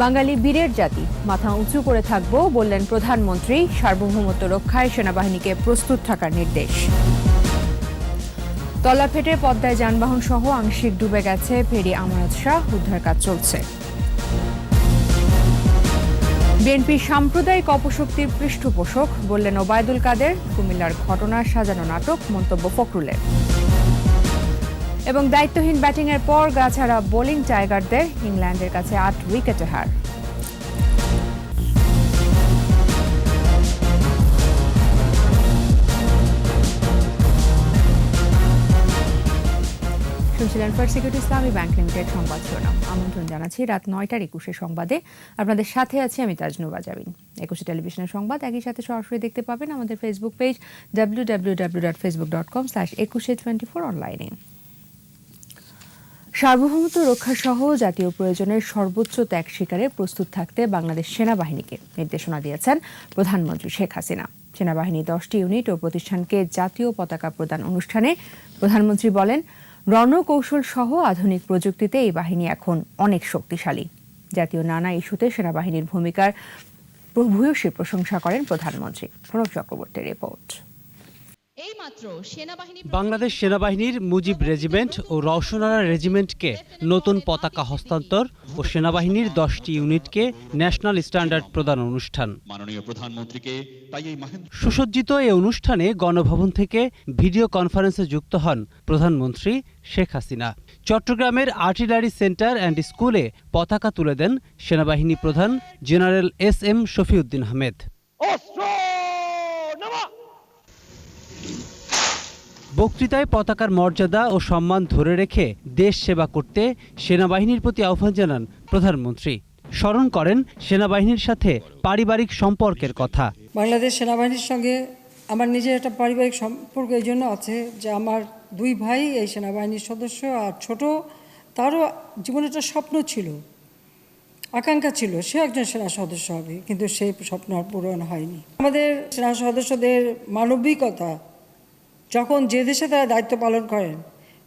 বাঙালি বীরের জাতি, মাথা উঁচু করে থাকবো বললেন প্রধানমন্ত্রী। সার্বভৌমত্ব রক্ষায় সেনাবাহিনীকে প্রস্তুত থাকার নির্দেশ। তলা ফেটে পদ্মায় যানবাহন সহ আংশিক ডুবে গেছে ফেরি আমানত শাহ, উদ্ধার কাজ চলছে। বিএনপির সাম্প্রদায়িক অপশক্তির পৃষ্ঠপোষক বললেন ওবায়দুল কাদের। কুমিল্লার ঘটনা সাজানো নাটক, মন্তব্য ফখরুলের। এবং দায়িত্বহীন ব্যাটিংয়ের পর গাছাড়া বোলিং টাইগারদের, ইংল্যান্ডের কাছে ৮ উইকেটে হার। শুনছিলেন ফার্স্ট সিকিউরিটি ইসলামী ব্যাংক লিমিটেড সংবাদ শিরোনাম। আমন্ত্রণ জানাচ্ছি রাত ৯টার ২১ সংবাদে। আপনাদের সাথে আছি আমি তাজনুবা জাবিন। ২১ টেলিভিশনের সংবাদ একই সাথে সরাসরি দেখতে পাবেন আমাদের ফেসবুক পেজ www.facebook.com/2124 অনলাইনে। সার্বভৌমত্ব রক্ষা সহ জাতীয় প্রয়োজনের সর্বোচ্চ ত্যাগ স্বীকারে প্রস্তুত থাকতে বাংলাদেশ সেনাবাহিনীকে নির্দেশনা দিয়েছেন প্রধানমন্ত্রী শেখ হাসিনা। সেনাবাহিনীর 10টি ইউনিট ও প্রতিষ্ঠানকে জাতীয় পতাকা প্রদান অনুষ্ঠানে প্রধানমন্ত্রী বলেন, রণকৌশল সহ আধুনিক প্রযুক্তিতে এই বাহিনী এখন অনেক শক্তিশালী। জাতীয় নানা ইস্যুতে সেনাবাহিনীর ভূমিকার ভূয়সী প্রশংসা করেন প্রধানমন্ত্রী। প্রণব চক্রবর্তীর রিপোর্ট। বাংলাদেশ সেনাবাহিনীর মুজিব রেজিমেন্ট ও রওশনারা রেজিমেন্টকে নতুন পতাকা হস্তান্তর ও সেনাবাহিনীর 10টি ইউনিটকে ন্যাশনাল স্ট্যান্ডার্ড প্রদান অনুষ্ঠান। সুসজ্জিত এই অনুষ্ঠানে গণভবন থেকে ভিডিও কনফারেন্সে যুক্ত হন প্রধানমন্ত্রী শেখ হাসিনা। চট্টগ্রামের আর্টিলারি সেন্টার অ্যান্ড স্কুলে পতাকা তুলে দেন সেনাবাহিনী প্রধান জেনারেল SM শফিউদ্দিন আহমেদ। বক্তৃতায় পতাকার মর্যাদা ও সম্মান ধরে রেখে দেশ সেবা করতে সেনাবাহিনীর প্রতি আহ্বান জানান প্রধানমন্ত্রী। স্মরণ করেন সেনাবাহিনীর সাথে পারিবারিক সম্পর্কের কথা। বাংলাদেশ সেনাবাহিনীর সঙ্গে আমার নিজের একটা পারিবারিক সম্পর্ক এই জন্য আছে যে আমার 2 ভাই এই সেনাবাহিনীর সদস্য, আর ছোট তারও জীবনে একটা স্বপ্ন ছিল, আকাঙ্ক্ষা ছিল সে একজন সেনা সদস্য হবে, কিন্তু সেই স্বপ্ন আর পূরণ হয়নি। আমাদের সেনা সদস্যদের মানবিকতা যখন যে দেশে তারা দায়িত্ব পালন করেন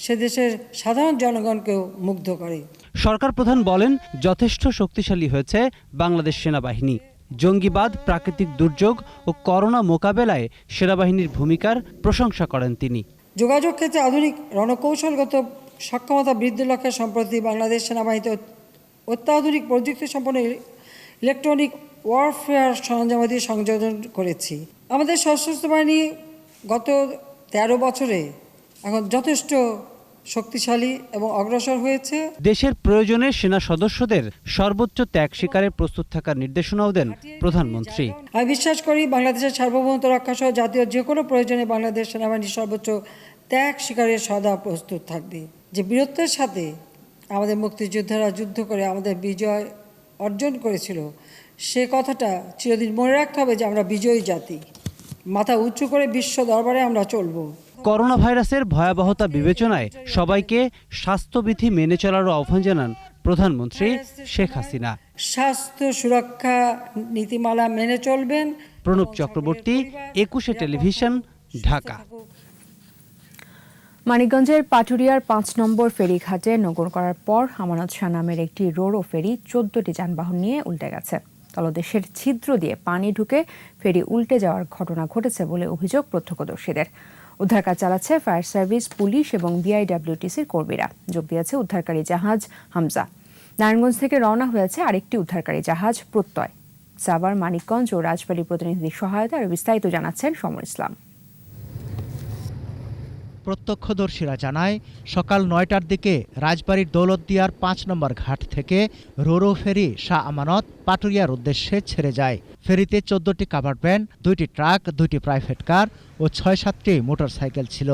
সে দেশের সাধারণ জনগণকেও মুগ্ধ করে। সরকার প্রধান বলেন, যথেষ্ট শক্তিশালী হয়েছে বাংলাদেশ সেনাবাহিনী। জঙ্গিবাদ, প্রাকৃতিক দুর্যোগ ও করোনা মোকাবেলায় সেনাবাহিনীর ভূমিকার প্রশংসা করেন তিনি। যোগাযোগ ক্ষেত্রে আধুনিক রণকৌশলগত সক্ষমতা বৃদ্ধির লক্ষ্যে সম্প্রতি বাংলাদেশ সেনাবাহিনীতে অত্যাধুনিক প্রযুক্তি সম্পন্ন ইলেকট্রনিক ওয়ারফেয়ার সরঞ্জামাদি সংযোজন করেছি। আমাদের সশস্ত্র বাহিনী গত 13 বছরে এখন যথেষ্ট শক্তিশালী এবং অগ্রসর হয়েছে। দেশের প্রয়োজনে সেনা সদস্যদের সর্বোচ্চ ত্যাগ স্বীকারে প্রস্তুত থাকার নির্দেশনাও দেন প্রধানমন্ত্রী। আমি বিশ্বাস করি বাংলাদেশের সার্বভৌমত্ব রক্ষা সহ জাতীয় যে কোনো প্রয়োজনে বাংলাদেশ সেনাবাহিনী সর্বোচ্চ ত্যাগ স্বীকারে সদা প্রস্তুত থাকবে। যে বীরত্বের সাথে আমাদের মুক্তিযোদ্ধারা যুদ্ধ করে আমাদের বিজয় অর্জন করেছিল, সে কথাটা চিরদিন মনে রাখতে হবে যে আমরা বিজয়ী জাতি। মাথা উঁচু করে বিশ্ব দরবারে আমরা চলব। করোনা ভাইরাসের ভয়াবহতা বিবেচনায় সবাইকে স্বাস্থ্যবিধি মেনে চলারও আহ্বান জানান প্রধানমন্ত্রী শেখ হাসিনা। স্বাস্থ্য সুরক্ষা নীতিমালা মেনে চলবেন। প্রণব চক্রবর্তী, 21 টেলিভিশন, ঢাকা। মানিকগঞ্জের পাটুরিয়ার 5 নম্বর ফেরিঘাটে নোঙর করার পর আমানত শাহ নামের একটি রোরো ফেরি 14টি যানবাহন নিয়ে উল্টে গেছে। তলদেশের ছিদ্র দিয়ে পানি ঢুকে ফেরি উল্টে যাওয়ার ঘটনা ঘটেছে বলে অভিযোগ প্রত্যক্ষদর্শীদের। উদ্ধার কাজ চালাচ্ছে ফায়ার সার্ভিস, পুলিশ এবং BIWTCর কর্মীরা। যোগ দিয়েছে উদ্ধারকারী জাহাজ হামজা। নারায়ণগঞ্জ থেকে রওনা হয়েছে আরেকটি উদ্ধারকারী জাহাজ প্রত্যয়। সাভার, মানিকগঞ্জ ও রাজবাড়ী প্রতিনিধিদের সহায়তায় আরও বিস্তারিত জানাচ্ছেন সমর ইসলাম। প্রত্যক্ষদর্শীরা জানায়, সকাল 9টার দিকে রাজবাড়ীর দৌলতদিয়ার 5 নম্বর ঘাট থেকে রোরো ফেরি শাহ আমানত পাটুরিয়ার উদ্দেশ্যে ছেড়ে যায়। ফেরিতে 14টি কাভার্ড ভ্যান, 2টি ট্রাক, 2টি প্রাইভেট কার ও 6-7টি মোটরসাইকেল ছিল।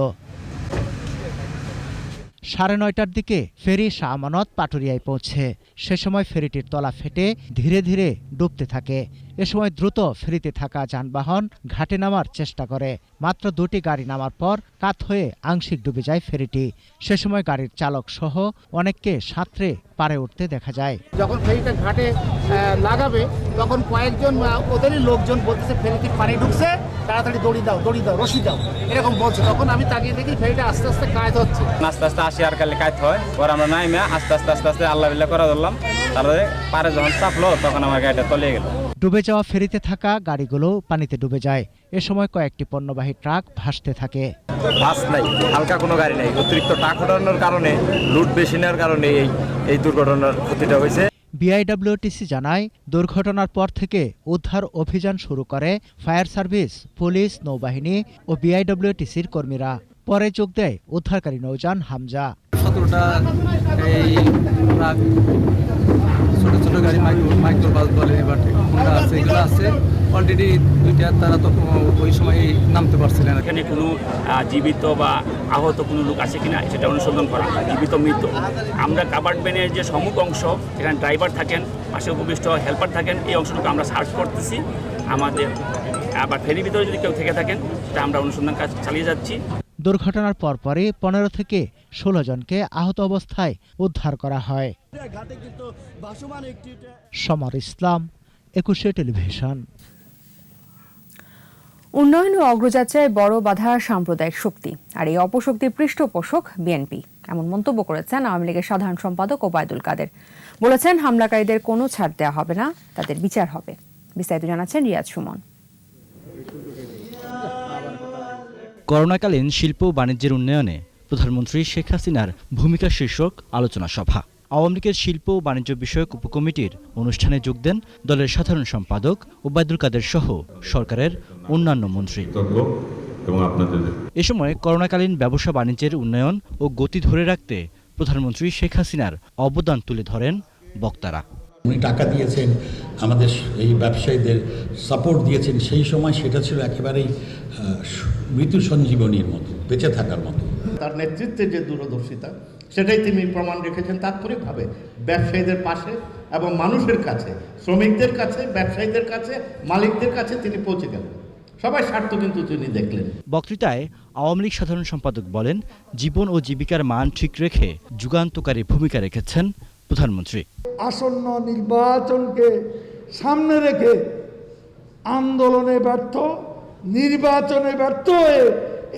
9:30টার দিকে ফেরি শাহ আমানত পাটুরিয়ায় পৌঁছে। সে সময় ফেরিটির তলা ফেটে ধীরে ধীরে ডুবতে থাকে। এ সময় দ্রুত ফেরিতে থাকা যানবাহন ঘাটে নামার চেষ্টা করে। মাত্র 2টি গাড়ি নামার পর কাত হয়ে আংশিক ডুবে যায় ফেরিটি। সে সময় গাড়ির চালক সহ অনেককে সাঁতরে পারে উঠতে দেখা যায়। যখন ফেরিটা ঘাটে লাগাবে তখন কয়েকজন ওদেরই লোকজন বলতেছে ফেরিতে পানি ঢুকছে, তাড়াতাড়ি দড়ি দাও রশি দাও, এরকম বলছে। তখন আমি তাকিয়ে দেখি ফেরিটা আস্তে আস্তে কায়েত হচ্ছে। আস্তে আস্তে আসি আর কালে কায়েত হয়, পরে আমরা নাইমে আস্তে আস্তে আল্লাহ বিল্লাহ করে ধরলাম। তারপরে পারে যখন চাপলো তখন আমার গাড়িটা তলিয়ে গেল। ডুবে যাওয়া ফেরিতে থাকা গাড়িগুলো পানিতে ডুবে যায়। এ সময় কয়েকটি পণ্যবাহী ট্রাক ভাসতে থাকে। বাস নাই, হালকা কোনো গাড়ি নাই। অতিরিক্ত টাক ওঠানোর কারণে, লুট বেশি নেওয়ার কারণে এই দুর্ঘটনার ক্ষতিটা হয়েছে। বিআইডব্লিউটিসি জানায়, দুর্ঘটনার পর থেকে উদ্ধার অভিযান শুরু করে ফায়ার সার্ভিস, পুলিশ, নৌবাহিনী ও বিআইডব্লিউটিসির কর্মীরা। পরে যোগ দেয় উদ্ধারকারী নৌযান হামজা। 17টা এই ট্রাক, ছোট ছোট গাড়ি, মাইক্রো বাস বলে, এবার হোন্ডা আছে, এগুলো আছে। অলরেডি 2টা তারা তখন ওই সময় নামতে পারছিলেন। এখানে কোনো জীবিত বা আহত কোনো লোক আছে কিনা সেটা অনুসন্ধান করা, জীবিত মৃত। আমরা কাভার্ড ভ্যানের যে সম্মুখ অংশ, যেখানে ড্রাইভার থাকেন, পাশে উপবিষ্ট হেল্পার থাকেন, এই অংশটুকু আমরা সার্চ করতেছি। আমাদের আবার ফেরির ভিতরে যদি কেউ থেকে থাকেন সেটা আমরা অনুসন্ধান কাজ চালিয়ে যাচ্ছি। দুর্ঘটনার পরপরই 15 থেকে 16 জনকে আহত অবস্থায় উদ্ধার করা হয়। সমর ইসলাম, 21শে টেলিভিশন। উন্নয়ন ও অগ্রযাত্রায় বড় বাধা সাম্প্রদায়িক শক্তি, আর এই অপশক্তির পৃষ্ঠপোষক বিএনপি, এমন মন্তব্য করেছেন আওয়ামী লীগের সাধারণ সম্পাদক ওবায়দুল কাদের। বলেছেন, হামলাকারীদের কোনো ছাড় দেওয়া হবে না, তাদের বিচার হবে। বিস্তারিত জানাচ্ছেন রিয়াজ সুমন। করোনাকালীন শিল্প ও বাণিজ্যের উন্নয়নে প্রধানমন্ত্রী শেখ হাসিনার ভূমিকা শীর্ষক আলোচনা সভা। আওয়ামী লীগের শিল্প ও বাণিজ্য বিষয়ক উপকমিটির অনুষ্ঠানে যোগ দেন দলের সাধারণ সম্পাদক ওবায়দুল কাদের সহ সরকারের অন্যান্য মন্ত্রী। এ সময় করোনাকালীন ব্যবসা বাণিজ্যের উন্নয়ন ও গতি ধরে রাখতে প্রধানমন্ত্রী শেখ হাসিনার অবদান তুলে ধরেন বক্তারা। উনি টাকা দিয়েছেন, আমাদের এই ব্যবসায়ীদের সাপোর্ট দিয়েছেন, সেই সময় সেটা ছিল একেবারেই মৃত্যু সঞ্জীবনীর মতো, বেঁচে থাকার মতো। তার নেতৃত্বে যে দূরদর্শিতা, সেটাই তিনি প্রমাণ রেখেছেন তাৎপর্যভাবে ব্যবসায়ীদের পাশে এবং মানুষের কাছে, শ্রমিকদের কাছে, ব্যবসায়ীদের কাছে, মালিকদের কাছে তিনি পৌঁছে গেলেন। সবাই স্বার্থ কিন্তু তিনি দেখলেন। বক্তৃতায় আওয়ামী লীগ সাধারণ সম্পাদক বলেন, জীবন ও জীবিকার মান ঠিক রেখে যুগান্তকারী ভূমিকা রেখেছেন প্রধানমন্ত্রী। আসন্ন নির্বাচনকে সামনে রেখে আন্দোলনে ব্যর্থ, নির্বাচনে ব্যর্থ হয়ে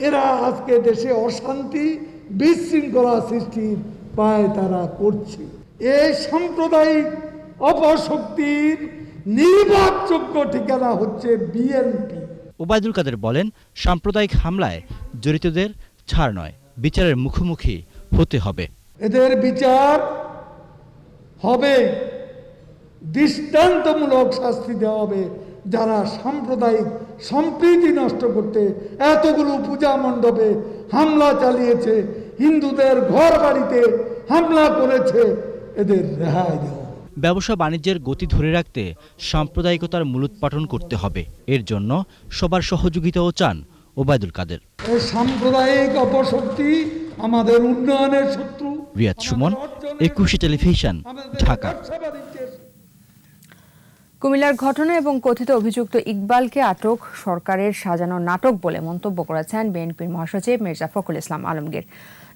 এরা আজকে দেশে অশান্তি, বিশৃঙ্খলা সৃষ্টির পায় তারা করছে। এই সাম্প্রদায়িক অপশক্তির নির্বাচযোগ্য ঠিকানা হচ্ছে বিএনপি। ওবায়দুল কাদের বলেন, সাম্প্রদায়িক হামলায় জড়িতদের ছাড় নয়, বিচারের মুখোমুখি হতে হবে। এদের বিচার হবে, দৃষ্টান্তমূলক শাস্তি দেওয়া হবে যারা সাম্প্রদায়িক সম্প্রীতি নষ্ট করতে এতগুলো পূজা মণ্ডপে হামলা চালিয়েছে, হিন্দুদের ঘর বাড়িতে হামলা করেছে, এদের রেহাই দেওয়া। ব্যবসা বাণিজ্যের গতি ধরে রাখতে সাম্প্রদায়িকতার মূলোৎপাটন করতে হবে। এর জন্য সবার সহযোগিতাও চান ওবায়দুল কাদের। এই সাম্প্রদায়িক অপশক্তি আমাদের উন্নয়নের শত্রু। রিয়াজ সুমন, 21শে টেলিভিশন, ঢাকা। কুমিল্লার ঘটনা এবং কথিত অভিযুক্ত ইকবালকে আটক সরকারের সাজানো নাটক বলে মন্তব্য করেছেন বিএনপির মহাসচিব মির্জা ফখরুল ইসলাম আলমগীর।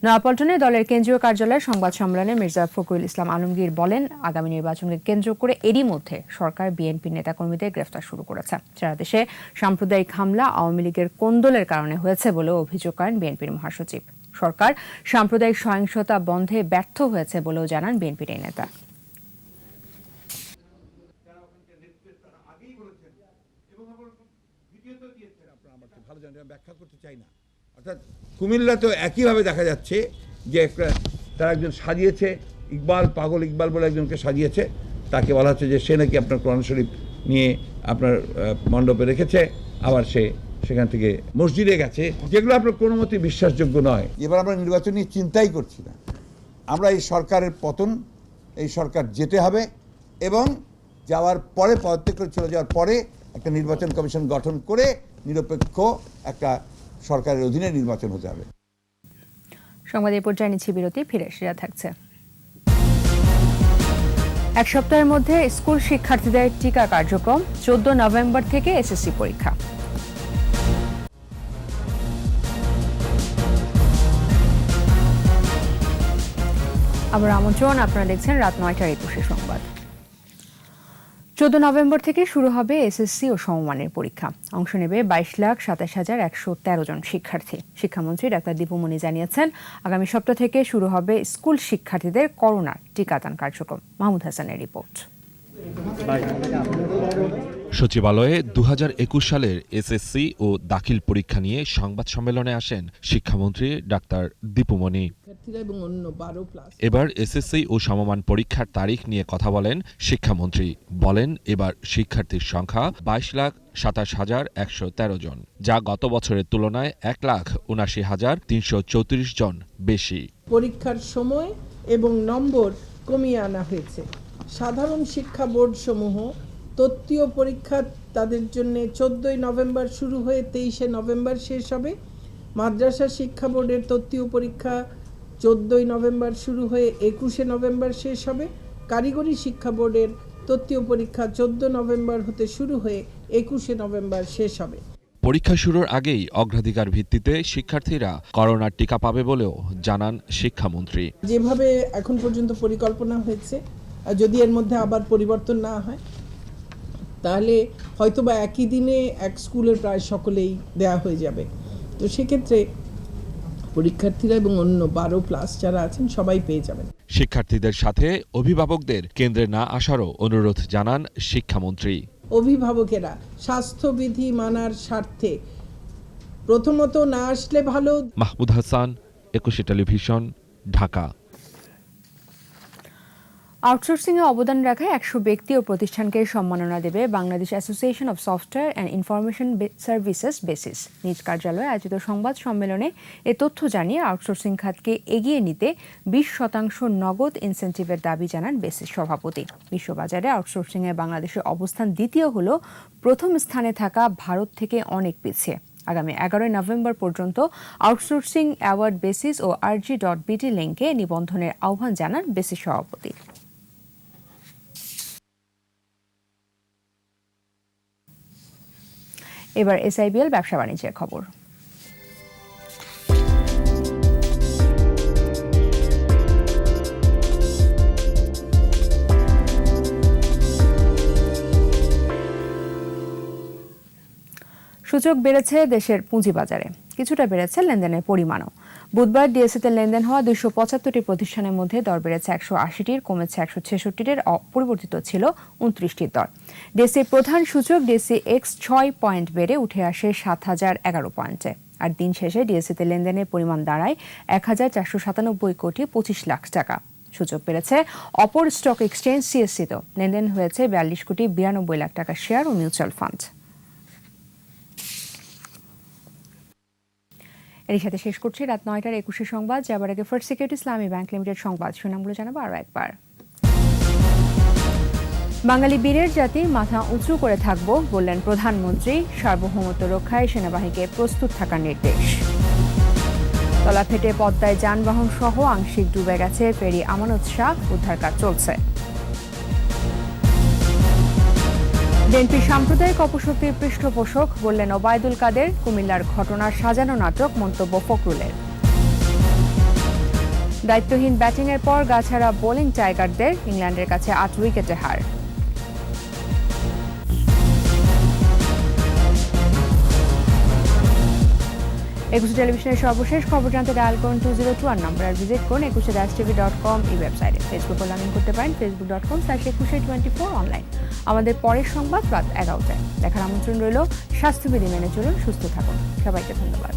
নয়াপল্টনে দলের কেন্দ্রীয় কার্যালয়ে সংবাদ সম্মেলনে মির্জা ফখরুল ইসলাম আলমগীর বলেন, আগামী নির্বাচনকে কেন্দ্র করে এরই মধ্যে সরকার বিএনপির নেতাকর্মীদের গ্রেফতার শুরু করেছে। সারা দেশে সাম্প্রদায়িক হামলা আওয়ামী লীগের কোন্দলের কারণে হয়েছে বলে অভিযোগ করেন বিএনপির মহাসচিব। সরকার সাম্প্রদায়িক সহিংসতা বন্ধে ব্যর্থ হয়েছে বলেও জানান বিএনপির এই নেতা। ব্যাখ্যা করতে চাই না, অর্থাৎ কুমিল্লা তো একইভাবে দেখা যাচ্ছে যে তারা একজন সাজিয়েছে, ইকবাল, পাগল ইকবাল বলে একজনকে সাজিয়েছে, তাকে বলা হচ্ছে যে সে নাকি আপনার কোরআন শরীফ নিয়ে আপনার মণ্ডপে রেখেছে, আবার সে সেখান থেকে মসজিদে গেছে, যেগুলো আপনার কোনো মতেই বিশ্বাসযোগ্য নয়। এবার আমরা নির্বাচন নিয়ে চিন্তাই করছি না, আমরা এই সরকারের পতন, এই সরকার যেতে হবে এবং যাওয়ার পরে পদত্যাগ করে চলে যাওয়ার পরে একটা নির্বাচন কমিশন গঠন করে নিরপেক্ষ একটা সরকারের অধীনে নির্বাচন হতে হবে। সংবাদ এই পর্যায়ে নিচ্ছি বিরতি, ফিরে সেরা থাকছে। এক সপ্তাহের মধ্যে স্কুল শিক্ষার্থীদের টিকা কার্যক্রম, 14 নভেম্বর থেকে এসএসসি পরীক্ষা। আবার আমন্ত্রণ, আপনারা দেখছেন রাত 9টার 21 সংবাদ। 14 নভেম্বর থেকে শুরু হবে এসএসসি ও সমমানের পরীক্ষা। অংশ নেবে 22,27,113 জন শিক্ষার্থী। শিক্ষামন্ত্রী ডাক্তার দীপুমণি জানিয়েছেন, আগামী সপ্তাহ থেকে শুরু হবে স্কুল শিক্ষার্থীদের করোনা টিকাদান কার্যক্রম। মাহমুদ হাসানের রিপোর্ট। সচিবালয়ে 2021 সালের এসএসসি ও দাখিল পরীক্ষা নিয়ে সংবাদ সম্মেলনে আসেন শিক্ষামন্ত্রী ডাক্তার দীপুমণি। এবার এসএসসি ও সমমান পরীক্ষার তারিখ নিয়ে কথা বলেন শিক্ষামন্ত্রী। বলেন, এবার শিক্ষার্থীর সংখ্যা 22,27,113 জন, যা গত বছরের তুলনায় 1,79,334 জন বেশি। পরীক্ষার সময় এবং নম্বর কমিয়ে আনা হয়েছে। সাধারণ শিক্ষা বোর্ড সমূহ তত্ত্বীয় পরীক্ষা তাদের জন্য 14 নভেম্বর শুরু হয়ে 23 নভেম্বর শেষ হবে। মাদ্রাসা শিক্ষা বোর্ডের তত্ত্বীয় পরীক্ষা 14 নভেম্বর শুরু হয়ে 21 নভেম্বর শেষ হবে। কারিগরি শিক্ষা বোর্ডের তত্ত্বীয় পরীক্ষা 14 নভেম্বর হতে শুরু হয়ে 21 নভেম্বর শেষ হবে। পরীক্ষা শুরুর আগেই অগ্রাধিকার ভিত্তিতে শিক্ষার্থীরা করোনার টিকা পাবে বলেও জানান শিক্ষামন্ত্রী। যেভাবে এখন পর্যন্ত পরিকল্পনা হয়েছে, যদি এর মধ্যে আবার পরিবর্তন না হয়, তাহলে হয়তোবা একই দিনে এক স্কুলের প্রায় সকলেই দেয়া হয়ে যাবে। তো সেক্ষেত্রে পরীক্ষার্থীরা এবং অন্য 12+ যারা আছেন সবাই পেয়ে যাবেন। শিক্ষার্থীদের সাথে অভিভাবকদের কেন্দ্রে না আসারও অনুরোধ জানান শিক্ষামন্ত্রী। অভিভাবকেরা স্বাস্থ্যবিধি মানার স্বার্থে প্রথমত না আসলে ভালো। মাহমুদ হাসান, 21 টেলিভিশন, ঢাকা। আউটসোর্সিংয়ে অবদান রাখায় 100 ব্যক্তি ও প্রতিষ্ঠানকে সম্মাননা দেবে Bangladesh association of software and information services basis. নিজ কার্যালয়ে আয়োজিত সংবাদ সম্মেলনে এ তথ্য জানিয়ে আউটসোর্সিং খাতকে এগিয়ে নিতে 20% নগদ ইনসেন্টিভের দাবি জানান বেসিস সভাপতি। বিশ্ববাজারে আউটসোর্সিংয়ে বাংলাদেশের অবস্থান দ্বিতীয় হলো প্রথম স্থানে থাকা ভারত থেকে অনেক পিছিয়ে। আগামী 11 নভেম্বর পর্যন্ত আউটসোর্সিং অ্যাওয়ার্ড বেসিস ও rg.bt লিঙ্কে নিবন্ধনের আহ্বান জানান বেসিস সভাপতি। এবার এসআইবিএল ব্যবসা বাণিজ্যের খবর। সূচক বেড়েছে দেশের পুঁজিবাজারে, কিছুটা বেড়েছে লেনদেনের পরিমাণও। বুধবার ডিএসইতে লেনদেন হওয়া 275টি প্রতিষ্ঠানের মধ্যে দর বেড়েছে 180টির, কমেছে 166টির, অপরিবর্তিত ছিল 29টির দর। ডিএসইর প্রধান সূচক ডিএসই এক্স 6 পয়েন্ট বেড়ে উঠে আসে 7011 পয়েন্টে। আর দিন শেষে ডিএসইতে লেনদেনের পরিমাণ দাঁড়ায় 1497 কোটি 25 লাখ টাকা। সূচক বেড়েছে অপর স্টক এক্সচেঞ্জ সিএসসিতেও, লেনদেন হয়েছে 42 কোটি 92 লাখ টাকা শেয়ার ও মিউচুয়াল ফান্ড। এর সাথে শেষ করছি রাত 9টার 21 সংবাদ। যাবার আগে ফার্স্ট সিকিউরিটি ইসলামী ব্যাংক লিমিটেড সংবাদ শিরোনামগুলো জানাবো আরও একবার। বাঙালি বীরের জাতি মাথা উঁচু করে থাকবো বললেন প্রধানমন্ত্রী। সার্বভৌমত্ব রক্ষায় সেনাবাহিনীকে প্রস্তুত থাকার নির্দেশ। তলা ফেটে পদ্মায় যানবাহন সহ আংশিক ডুবে গেছে ফেরি আমানত শাহ, উদ্ধার কাজ চলছে। বিএনপি সাম্প্রদায়িক অপশক্তির পৃষ্ঠপোষক বললেন ওবায়দুল কাদের। কুমিল্লার ঘটনার সাজানো নাটক মন্তব্য ফখরুলের। দায়িত্বহীন ব্যাটিংয়ের পর গাছাড়া বোলিং টাইগারদের, ইংল্যান্ডের কাছে 8 উইকেটে হার। একুশে টেলিভিশনের সর্বশেষ খবর জানতে ডায়াল করুন 202 নম্বর আর ভিজিট করুন 21-tv.com এই ওয়েবসাইটে। ফেসবুকে লগ ইন করতে পারেন facebook.com/2124 অনলাইন। আমাদের পরের সংবাদ রাত 11টায় দেখার আমন্ত্রণ রইল। স্বাস্থ্যবিধি মেনে চলুন, সুস্থ থাকুন। সবাইকে ধন্যবাদ।